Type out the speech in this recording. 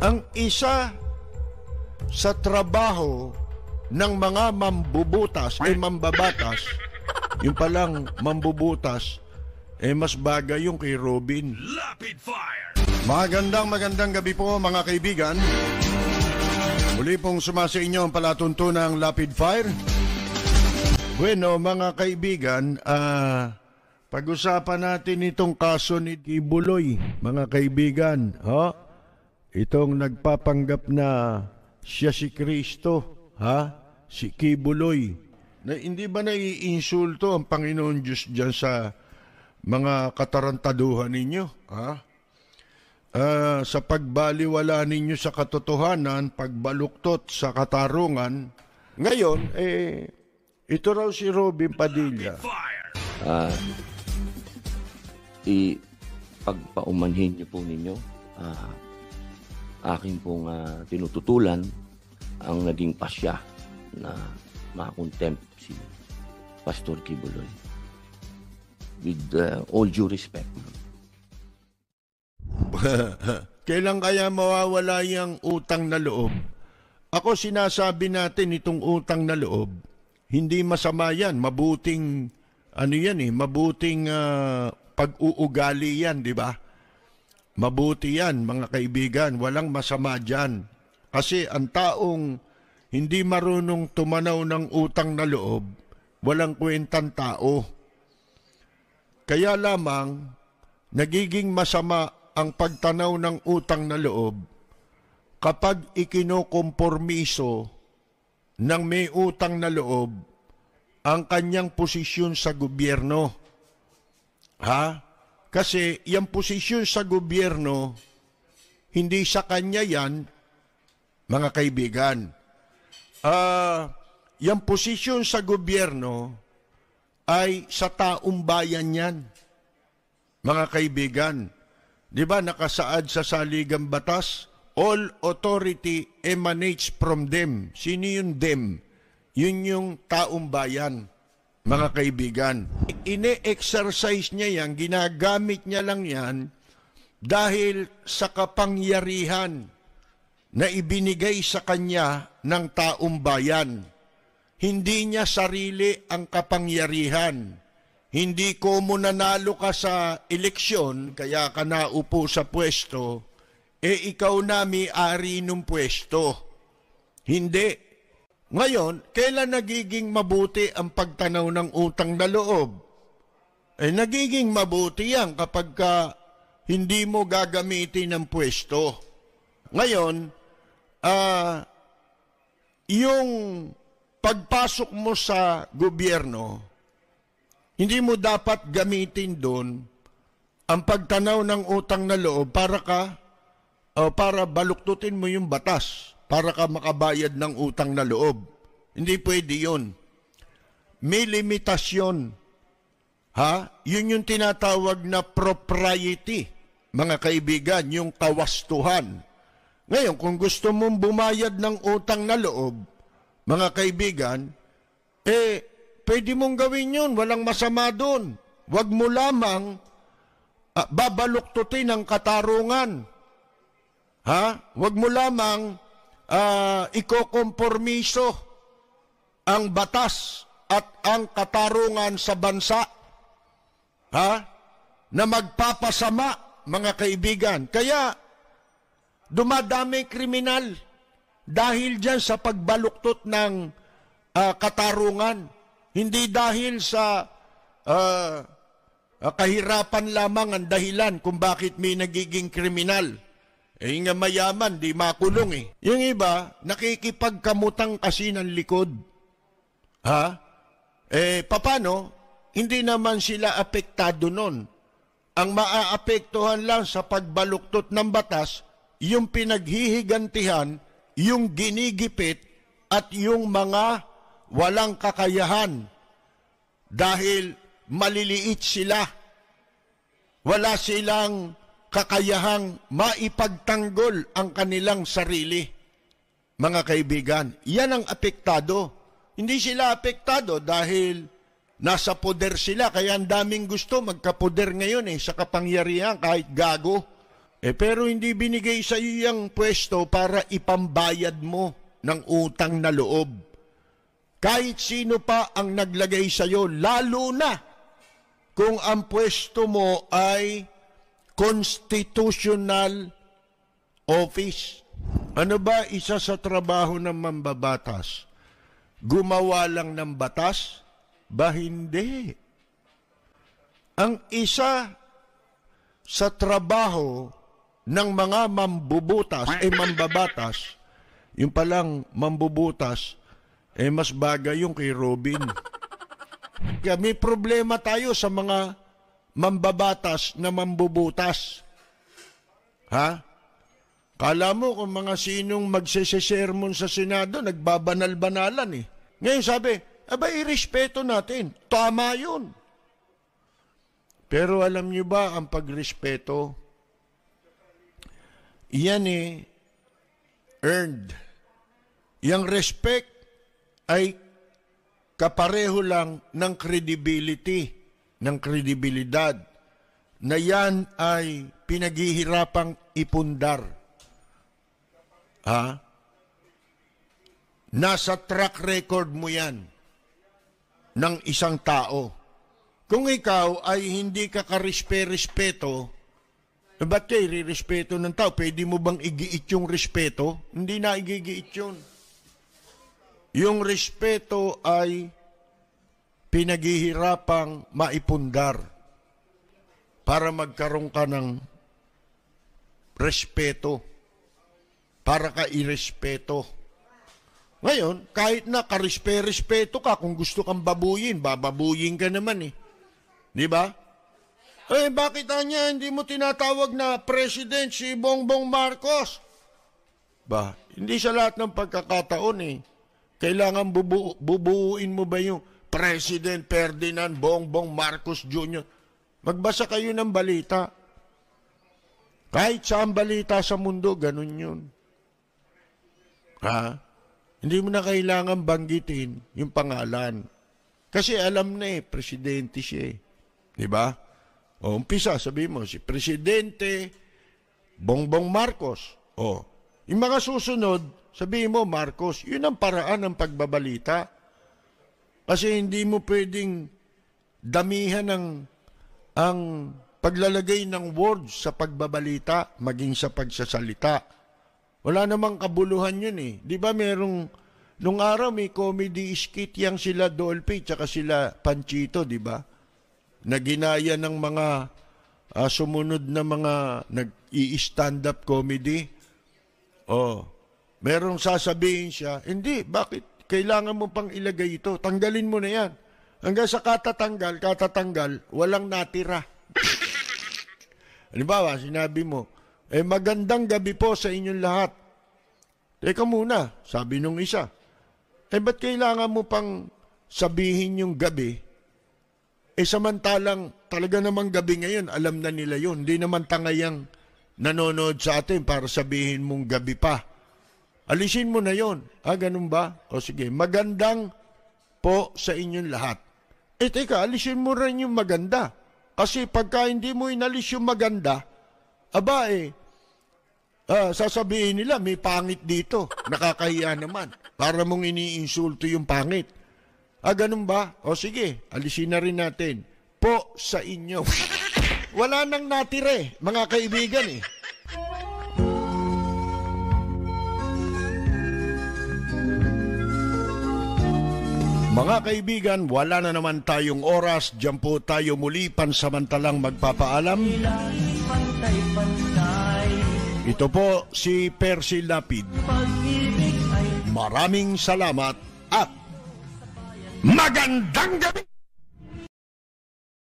Ang isa sa trabaho ng mga mambubutas ay mambabatas, yung palang mambubutas, mas bagay yung kay Robin. Rapid fire! Magandang gabi po mga kaibigan. Muli pong sumasa inyo ang palatuntunang Rapid Fire. Bueno, mga kaibigan, pag-usapan natin itong kaso ni Kibuloy, mga kaibigan. Itong nagpapanggap na siya si Kristo, si Kibuloy. Na, hindi ba naiinsulto ang Panginoon Diyos dyan sa mga katarantaduhan ninyo? Sa pagbaliwala ninyo sa katotohanan, pagbaluktot sa katarungan. Ngayon, ito raw si Robin Padilla. Pagpaumanhin niyo po ninyo, aking pong tinututulan ang naging pasya na makontempt si Pastor Kibuloy. With all due respect. Kailan kaya mawawala yung utang na loob? Ako sinasabi natin itong utang na loob, hindi masama yan, mabuting mabuting pag-uugali yan, di ba? Mabuti yan, mga kaibigan, walang masama dyan. Kasi ang taong hindi marunong tumanaw ng utang na loob, walang kwentang tao. Kaya lamang, nagiging masama ang pagtanaw ng utang na loob kapag ikinokompormiso ng may utang na loob ang kanyang posisyon sa gobyerno. Kasi yung posisyon sa gobyerno, hindi sa kanya yan, mga kaibigan. Yung posisyon sa gobyerno ay sa taong bayan yan, mga kaibigan. Di ba nakasaad sa saligang batas? All authority emanates from them. Sino yung them? Yun yung taong bayan, mga kaibigan. Ine-exercise niya yan, ginagamit niya lang yan dahil sa kapangyarihan na ibinigay sa kanya ng taong bayan. Hindi niya sarili ang kapangyarihan. Hindi ko mo nanalo ka sa eleksyon, kaya ka naupo sa pwesto, ikaw na may-ari ng pwesto. Hindi. Ngayon, kailan nagiging mabuti ang pagtanaw ng utang na loob? Nagiging mabuti yan kapag hindi mo gagamitin ang pwesto. Ngayon, yung pagpasok mo sa gobyerno, hindi mo dapat gamitin doon ang pagtanaw ng utang na loob para baluktutin mo yung batas, para ka makabayad ng utang na loob. Hindi pwede yun. May limitasyon. Yun yung tinatawag na propriety, mga kaibigan, yung kawastuhan. Ngayon, kung gusto mong bumayad ng utang na loob, mga kaibigan, pwede mong gawin yun, walang masama doon. Huwag mo lamang babaluktutin ang katarungan. Huwag mo lamang ikokompormiso ang batas at ang katarungan sa bansa. Na magpapasama, mga kaibigan. Kaya, dumadami kriminal dahil dyan sa pagbaluktot ng katarungan. Hindi dahil sa kahirapan lamang ang dahilan kung bakit may nagiging kriminal. Nga mayaman, di makulong . Yung iba, nakikipagkamutang kasi ng likod. Paano? Hindi naman sila apektado nun. Ang maaapektuhan lang sa pagbaluktot ng batas, yung pinaghihigantihan, yung ginigipit, at yung mga walang kakayahan dahil maliliit sila. Wala silang kakayahang maipagtanggol ang kanilang sarili. Mga kaibigan, yan ang apektado. Hindi sila apektado dahil nasa poder sila, kaya ang daming gusto magkapoder ngayon sa kapangyarihan kahit gago. Pero hindi binigay sa iyo yung pwesto para ipambayad mo ng utang na loob. Kahit sino pa ang naglagay sa iyo, lalo na kung ang pwesto mo ay constitutional office. Ano ba isa sa trabaho ng mambabatas? Gumawa lang ng batas? Ba hindi. Ang isa sa trabaho ng mga mambubutas, mambabatas, yung palang mambubutas, mas bagay yung kay Robin. Kaya may problema tayo sa mga mambabatas na mambubutas. Ha? Kala mo kung mga sinong magsesermon sa Senado, nagbabanal-banalan eh. Ngayon sabi, irespeto natin. Tama yun. Pero alam niyo ba, ang pagrespeto, yan earned. Yang respect ay kapareho lang ng credibility, ng kredibilidad, na yan ay pinaghihirapang ipundar. Nasa track record mo yan ng isang tao. Kung ikaw ay hindi ka karespeto, ba't kayo i-respeto ng tao? Pwede mo bang igiit yung respeto? Hindi na igigiit yun. Yung respeto ay pinaghihirapang maipundar para magkaroon ka ng respeto, para ka irespeto. Ngayon, kahit na karespeto ka, kung gusto kang babuyin, bababuyin ka naman eh. Di ba? Bakit hindi mo tinatawag na President si Bongbong Marcos? Hindi sa lahat ng pagkakataon eh. Kailangan bubuuin mo ba yung President Ferdinand Bongbong Marcos Jr.? Magbasa kayo ng balita. Kahit saan balita sa mundo, ganun yun. Hindi mo na kailangan banggitin yung pangalan. Kasi alam na presidente siya eh. Diba? Umpisa, sabi mo, si Presidente Bongbong Marcos. Yung mga susunod, sabi mo, Marcos, yun ang paraan ng pagbabalita. Kasi hindi mo pwedeng damihan ang paglalagay ng words sa pagbabalita, maging sa pagsasalita. Wala namang kabuluhan yun eh. Di ba nung araw may comedy skit yang sila Dolphy tsaka sila Panchito, di ba? Na ginaya ng mga sumunod na mga nag-i-stand up comedy. Merong sasabihin siya, hindi, bakit? Kailangan mo pang ilagay ito. Tanggalin mo na yan. Hanggang sa katatanggal, walang natira. Halimbawa, sinabi mo, magandang gabi po sa inyong lahat. Teka muna, sabi nung isa. Ba't kailangan mo pang sabihin yung gabi? Samantalang talaga namang gabi ngayon, alam na nila yun. Hindi naman tangayang nanonood sa atin para sabihin mong gabi pa. Alisin mo na yon. Ganun ba? Sige, magandang po sa inyong lahat. Teka, alisin mo rin yung maganda. Kasi pagka hindi mo inalis yung maganda, sasabihin nila, may pangit dito. Nakakahiya naman. Para mong iniinsulto yung pangit. Ganun ba? Sige, alisin na rin natin. Po sa inyo. Wala nang natira mga kaibigan eh. Mga kaibigan, wala na naman tayong oras. Diyan po tayo muli pansamantalang magpapaalam. Ito po si Percy Lapid. Maraming salamat at magandang gabi!